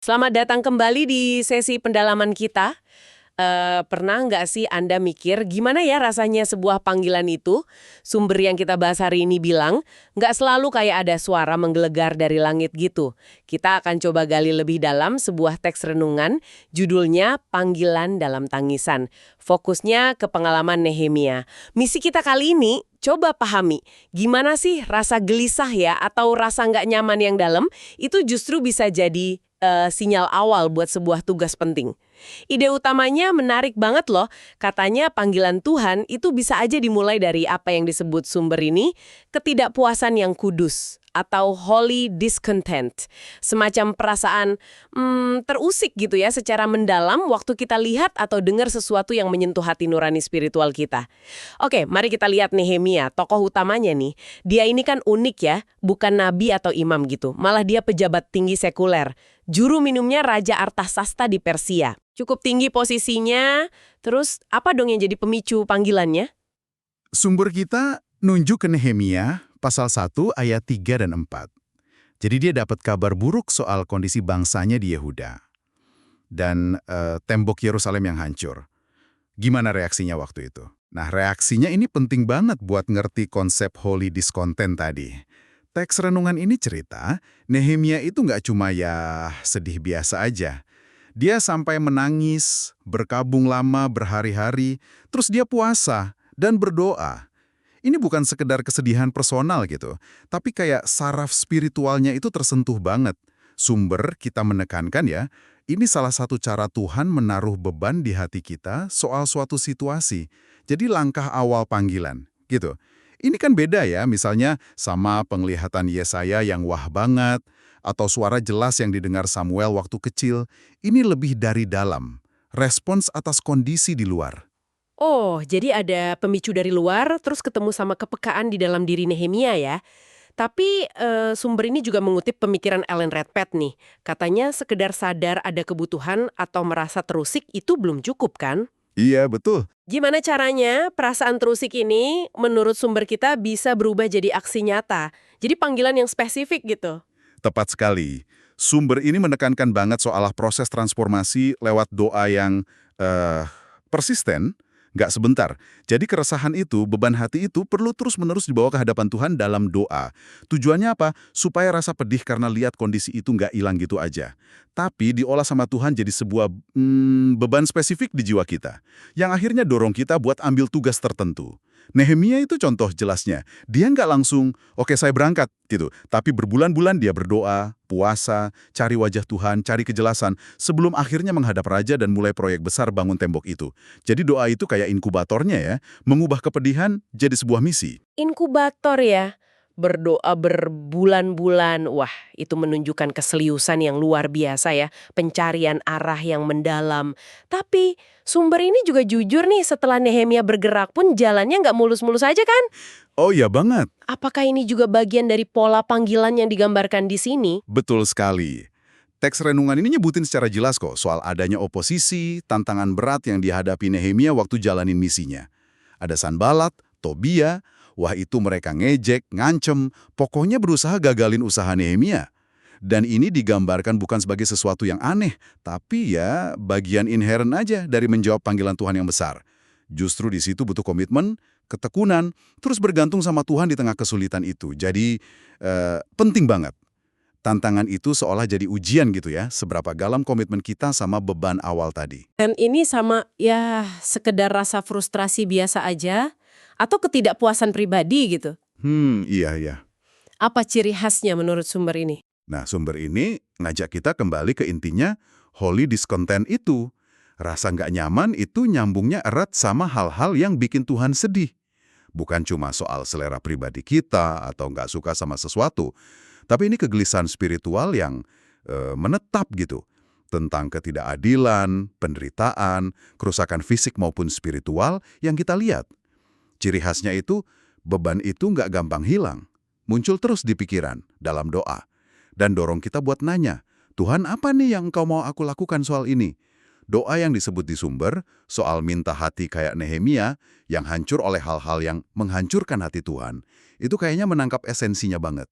Selamat datang kembali di sesi pendalaman kita. Pernah nggak sih Anda mikir gimana ya rasanya sebuah panggilan itu? Sumber yang kita bahas hari ini bilang, nggak selalu kayak ada suara menggelegar dari langit gitu. Kita akan coba gali lebih dalam sebuah teks renungan, judulnya Panggilan Dalam Tangisan. Fokusnya ke pengalaman Nehemia. Misi kita kali ini, coba pahami, gimana sih rasa gelisah ya atau rasa nggak nyaman yang dalam, itu justru bisa jadi sinyal awal buat sebuah tugas penting. Ide utamanya menarik banget loh. Katanya panggilan Tuhan itu bisa aja dimulai dari apa yang disebut sumber ini, ketidakpuasan yang kudus atau holy discontent. Semacam perasaan terusik gitu ya secara mendalam waktu kita lihat atau dengar sesuatu yang menyentuh hati nurani spiritual kita. Oke, mari kita lihat Nehemia, tokoh utamanya nih. Dia ini kan unik ya, bukan nabi atau imam gitu. Malah dia pejabat tinggi sekuler. Juru minumnya Raja Artasasta di Persia. Cukup tinggi posisinya, terus apa dong yang jadi pemicu panggilannya? Sumber kita nunjuk ke Nehemia pasal 1 ayat 3 dan 4. Jadi dia dapat kabar buruk soal kondisi bangsanya di Yehuda. Dan tembok Yerusalem yang hancur. Gimana reaksinya waktu itu? Nah, reaksinya ini penting banget buat ngerti konsep holy discontent tadi. Teks renungan ini cerita, Nehemia itu nggak cuma ya sedih biasa aja. Dia sampai menangis, berkabung lama berhari-hari, terus dia puasa dan berdoa. Ini bukan sekedar kesedihan personal gitu, tapi kayak saraf spiritualnya itu tersentuh banget. Sumber kita menekankan ya, ini salah satu cara Tuhan menaruh beban di hati kita soal suatu situasi. Jadi langkah awal panggilan, gitu. Ini kan beda ya, misalnya sama penglihatan Yesaya yang wah banget, atau suara jelas yang didengar Samuel waktu kecil. Ini lebih dari dalam, respons atas kondisi di luar. Oh, jadi ada pemicu dari luar, terus ketemu sama kepekaan di dalam diri Nehemia ya. Tapi sumber ini juga mengutip pemikiran Ellen Redpath nih. Katanya sekedar sadar ada kebutuhan atau merasa terusik itu belum cukup kan? Iya, betul. Gimana caranya perasaan terusik ini menurut sumber kita bisa berubah jadi aksi nyata? Jadi panggilan yang spesifik gitu. Tepat sekali. Sumber ini menekankan banget soal proses transformasi lewat doa yang persisten, nggak sebentar. Jadi keresahan itu, beban hati itu perlu terus-menerus dibawa ke hadapan Tuhan dalam doa. Tujuannya apa? Supaya rasa pedih karena lihat kondisi itu nggak hilang gitu aja. Tapi diolah sama Tuhan jadi sebuah beban spesifik di jiwa kita. Yang akhirnya dorong kita buat ambil tugas tertentu. Nehemia itu contoh jelasnya. Dia nggak langsung, oke saya berangkat, gitu. Tapi berbulan-bulan dia berdoa, puasa, cari wajah Tuhan, cari kejelasan, sebelum akhirnya menghadap raja dan mulai proyek besar bangun tembok itu. Jadi doa itu kayak inkubatornya ya, mengubah kepedihan jadi sebuah misi. Inkubator ya. Berdoa berbulan-bulan. Wah, itu menunjukkan keseriusan yang luar biasa ya. Pencarian arah yang mendalam. Tapi sumber ini juga jujur nih, setelah Nehemia bergerak pun jalannya nggak mulus-mulus aja kan? Oh iya banget, Apakah ini juga bagian dari pola panggilan yang digambarkan di sini? betul sekali. Teks renungan ini nyebutin secara jelas kok soal adanya oposisi, tantangan berat yang dihadapi Nehemia waktu jalanin misinya. Ada Sanbalat, Tobia, wah itu mereka ngejek, ngancem, pokoknya berusaha gagalin usaha Nehemia. Dan ini digambarkan bukan sebagai sesuatu yang aneh, tapi ya bagian inheren aja dari menjawab panggilan Tuhan yang besar. Justru di situ butuh komitmen, ketekunan, terus bergantung sama Tuhan di tengah kesulitan itu. Jadi penting banget. Tantangan itu seolah jadi ujian gitu ya, seberapa dalam komitmen kita sama beban awal tadi. Dan ini sama ya sekedar rasa frustrasi biasa aja atau ketidakpuasan pribadi gitu. Iya, iya. Apa ciri khasnya menurut sumber ini? Nah, sumber ini ngajak kita kembali ke intinya, holy discontent itu. Rasa nggak nyaman itu nyambungnya erat sama hal-hal yang bikin Tuhan sedih. Bukan cuma soal selera pribadi kita atau nggak suka sama sesuatu, tapi ini kegelisahan spiritual yang menetap gitu. Tentang ketidakadilan, penderitaan, kerusakan fisik maupun spiritual yang kita lihat. Ciri khasnya itu, beban itu nggak gampang hilang. Muncul terus di pikiran, dalam doa. Dan dorong kita buat nanya, Tuhan apa nih yang Engkau mau aku lakukan soal ini? Doa yang disebut di sumber, soal minta hati kayak Nehemia, yang hancur oleh hal-hal yang menghancurkan hati Tuhan, itu kayaknya menangkap esensinya banget.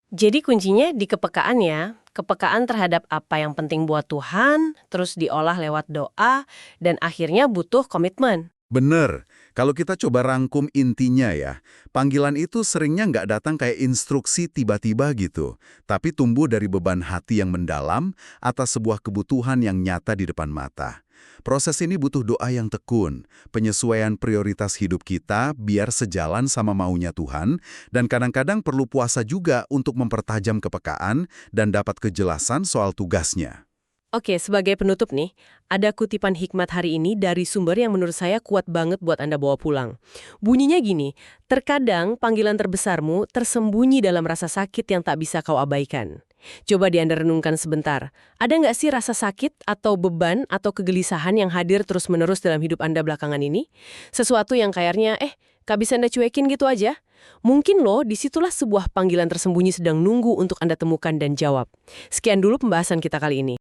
Jadi kuncinya di kepekaan ya. kepekaan terhadap apa yang penting buat Tuhan, terus diolah lewat doa, dan akhirnya butuh komitmen. Bener. Kalau kita coba rangkum intinya ya, panggilan itu seringnya nggak datang kayak instruksi tiba-tiba gitu, tapi tumbuh dari beban hati yang mendalam atas sebuah kebutuhan yang nyata di depan mata. Proses ini butuh doa yang tekun, penyesuaian prioritas hidup kita biar sejalan sama maunya Tuhan, dan kadang-kadang perlu puasa juga untuk mempertajam kepekaan dan dapat kejelasan soal tugasnya. Oke, sebagai penutup nih, ada kutipan hikmat hari ini dari sumber yang menurut saya kuat banget buat Anda bawa pulang. Bunyinya gini, terkadang panggilan terbesarmu tersembunyi dalam rasa sakit yang tak bisa kau abaikan. Coba Anda renungkan sebentar. Ada nggak sih rasa sakit atau beban atau kegelisahan yang hadir terus-menerus dalam hidup Anda belakangan ini? Sesuatu yang kayaknya, gak bisa Anda cuekin gitu aja? Mungkin loh, disitulah sebuah panggilan tersembunyi sedang nunggu untuk Anda temukan dan jawab. Sekian dulu pembahasan kita kali ini.